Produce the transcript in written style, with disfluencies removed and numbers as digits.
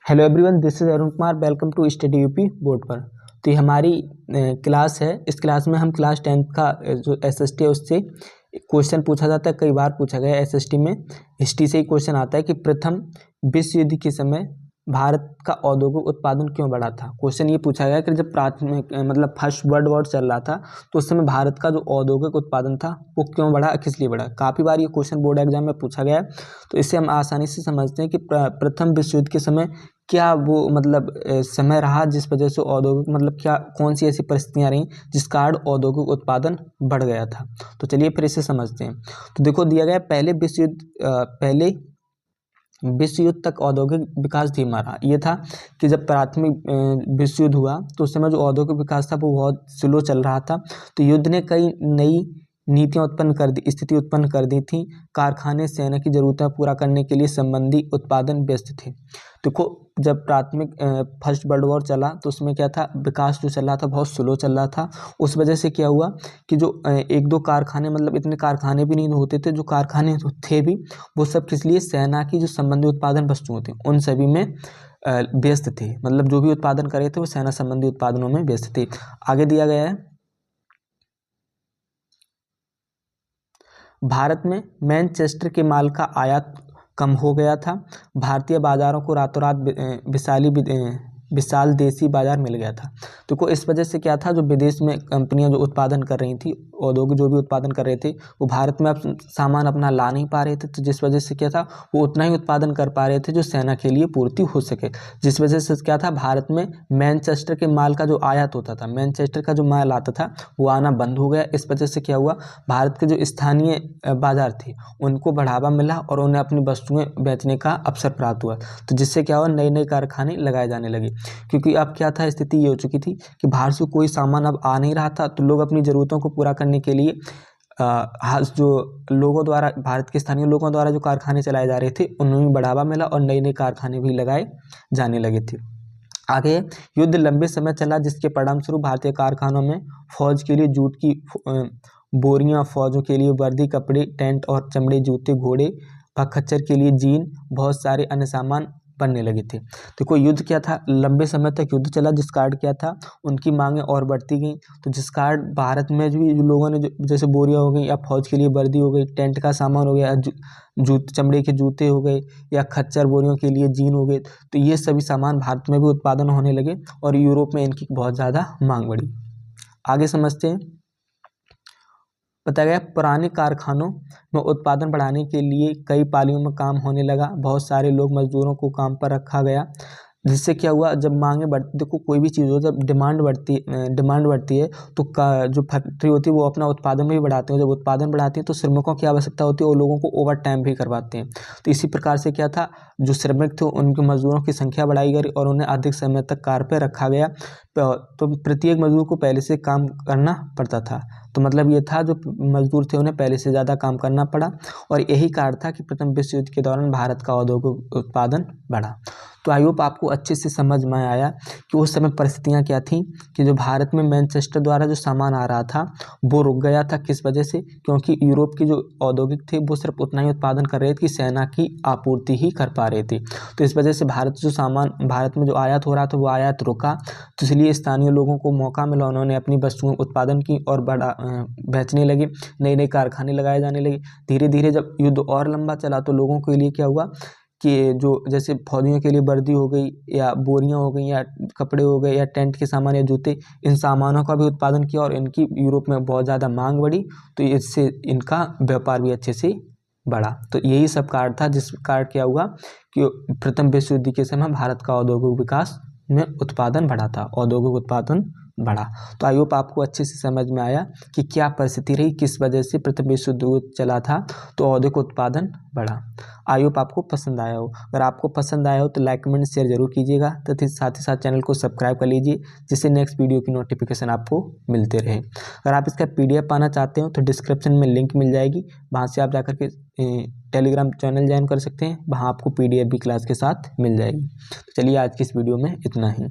Hello everyone, this is Arun Kumar. Welcome to study UP board पर। तो ये हमारी क्लास है। इस क्लास में हम क्लास 10th का जो एसएसटी है उससे क्वेश्चन पूछा जाता है। कई बार पूछा गया एसएसटी में। हिस्ट्री से ही क्वेश्चन आता है कि प्रथम विश्व युद्ध के समय भारत का औद्योगिक उत्पादन क्यों बढ़ा था। क्वेश्चन ये पूछा गया कि जब प्राथमिक मतलब फर्स्ट वर्ल्ड वॉर चल रहा था तो उस समय भारत का जो औद्योगिक उत्पादन था वो क्यों बढ़ा, किस लिए बढ़ा। काफ़ी बार ये क्वेश्चन बोर्ड एग्जाम में पूछा गया है, तो इससे हम आसानी से समझते हैं कि प्रथम विश्व युद्ध के समय क्या वो समय रहा जिस वजह से औद्योगिक क्या कौन सी ऐसी परिस्थितियां रहीं जिस कारण औद्योगिक उत्पादन बढ़ गया था। तो चलिए फिर इसे समझते हैं। तो देखो दिया गया पहले विश्व युद्ध तक औद्योगिक विकास धीमा रहा। ये था कि जब प्राथमिक विश्व युद्ध हुआ तो उस समय जो औद्योगिक विकास था वो बहुत स्लो चल रहा था। तो युद्ध ने कई नई नीतियां स्थिति उत्पन्न कर दी थी। कारखाने सेना की जरूरतें पूरा करने के लिए संबंधी उत्पादन व्यस्त थे। देखो जब प्राथमिक फर्स्ट वर्ल्ड वॉर चला तो उसमें क्या था, विकास जो चल रहा था बहुत स्लो चल रहा था। उस वजह से क्या हुआ कि जो एक दो कारखाने इतने कारखाने भी नहीं होते थे, जो कारखाने थे भी वो सब किस लिए, सेना की जो संबंधी उत्पादन वस्तुएं थी उन सभी में व्यस्त थे। जो भी उत्पादन कर रहे थे वो सेना संबंधी उत्पादनों में व्यस्त थे। आगे दिया गया है, भारत में मैनचेस्टर के माल का आयात कम हो गया था। भारतीय बाजारों को रातों रात विशाल देसी बाजार मिल गया था। तो इस वजह से क्या था, जो विदेश में कंपनियां जो उत्पादन कर रही थी, उद्योग जो भी उत्पादन कर रहे थे वो भारत में अब सामान अपना ला नहीं पा रहे थे। तो जिस वजह से क्या था, वो उतना ही उत्पादन कर पा रहे थे जो सेना के लिए पूर्ति हो सके। जिस वजह से क्या था, भारत में मैनचेस्टर के माल का जो आयात होता था, मैनचेस्टर का जो माल आता था वो आना बंद हो गया। इस वजह से क्या हुआ, भारत के जो स्थानीय बाजार थे उनको बढ़ावा मिला और उन्हें अपनी वस्तुएं बेचने का अवसर प्राप्त हुआ। तो जिससे क्या हुआ, नए नए कारखाने लगाए जाने लगे। क्योंकि अब क्या था, स्थिति ये हो चुकी थी कि बाहर से कोई सामान अब आ नहीं रहा था। तो लोग अपनी ज़रूरतों को पूरा करने के लिए जो लोगों द्वारा, भारत के स्थानीय लोगों द्वारा जो कारखाने चलाए जा रहे थे उनमें बढ़ावा मिला और नए नए कारखाने भी लगाए जाने लगे थे। आगे, युद्ध लंबे समय चला जिसके परिणामस्वरूप भारतीय कारखानों में फौज के लिए जूट की बोरियां, फौजों के लिए वर्दी, कपड़े, टेंट और चमड़े, जूते, घोड़े व खच्चर के लिए जीन, बहुत सारे अन्य सामान बनने लगे थे। देखो युद्ध क्या था, लंबे समय तक युद्ध चला जिस कारण क्या था, उनकी मांगें और बढ़ती गई। तो जिस कारण भारत में जो लोगों ने जैसे बोरियां हो गई या फौज के लिए वर्दी हो गई, टेंट का सामान हो गया, चमड़े के जूते हो गए या खच्चर बोरियों के लिए जीन हो गए, तो ये सभी सामान भारत में भी उत्पादन होने लगे और यूरोप में इनकी बहुत ज़्यादा मांग बढ़ी। आगे समझते हैं। बताया गया, पुराने कारखानों में उत्पादन बढ़ाने के लिए कई पालियों में काम होने लगा। बहुत सारे लोग मजदूरों को काम पर रखा गया। जिससे क्या हुआ, जब मांगे बढ़ती, देखो कोई भी चीज़ हो, जब डिमांड बढ़ती है तो जो फैक्ट्री होती है वो अपना उत्पादन भी बढ़ाते हैं। जब उत्पादन बढ़ाती है तो श्रमिकों की आवश्यकता होती है और लोगों को ओवर टाइम भी करवाते हैं। तो इसी प्रकार से क्या था, जो श्रमिक थे उनके मजदूरों की संख्या बढ़ाई गई और उन्हें अधिक समय तक कार्य पर रखा गया। तो प्रत्येक मजदूर को पहले से काम करना पड़ता था। तो ये था, जो मजदूर थे उन्हें पहले से ज़्यादा काम करना पड़ा और यही कारण था कि प्रथम विश्व युद्ध के दौरान भारत का औद्योगिक उत्पादन बढ़ा। तो आई होप आपको अच्छे से समझ में आया कि उस समय परिस्थितियां क्या थी कि जो भारत में मैनचेस्टर द्वारा जो सामान आ रहा था वो रुक गया था। किस वजह से, क्योंकि यूरोप की जो औद्योगिक थे वो सिर्फ उतना ही उत्पादन कर रहे थे कि सेना की आपूर्ति ही कर पा रहे थे। तो इस वजह से भारत में जो आयात हो रहा था वो आयात रुका। तो इसलिए स्थानीय लोगों को मौका मिला, उन्होंने अपनी वस्तुओं उत्पादन की और बेचने लगे, नए नए कारखाने लगाए जाने लगे। धीरे धीरे जब युद्ध और लंबा चला तो लोगों के लिए क्या हुआ कि जो जैसे फौजियों के लिए वर्दी हो गई या बोरियां हो गई या कपड़े हो गए या टेंट के सामान या जूते, इन सामानों का भी उत्पादन किया और इनकी यूरोप में बहुत ज़्यादा मांग बढ़ी। तो इससे इनका व्यापार भी अच्छे से बढ़ा। तो यही सब कारण था जिस कारण क्या हुआ कि प्रथम विश्व युद्ध के समय भारत का औद्योगिक विकास में उत्पादन बढ़ा था, औद्योगिक उत्पादन बढ़ा। तो आई होप आपको अच्छे से समझ में आया कि क्या परिस्थिति रही, किस वजह से प्रथम विश्व युद्ध चला था तो औद्योगिक उत्पादन बढ़ा। आई होप आपको पसंद आया हो। अगर आपको पसंद आया हो तो लाइक कमेंट शेयर जरूर कीजिएगा तथा साथ ही साथ चैनल को सब्सक्राइब कर लीजिए जिससे नेक्स्ट वीडियो की नोटिफिकेशन आपको मिलते रहे। अगर आप इसका PDF पाना चाहते हो तो डिस्क्रिप्शन में लिंक मिल जाएगी, वहाँ से आप जाकर के टेलीग्राम चैनल ज्वाइन कर सकते हैं, वहाँ आपको PDF भी क्लास के साथ मिल जाएगी। तो चलिए आज की इस वीडियो में इतना ही।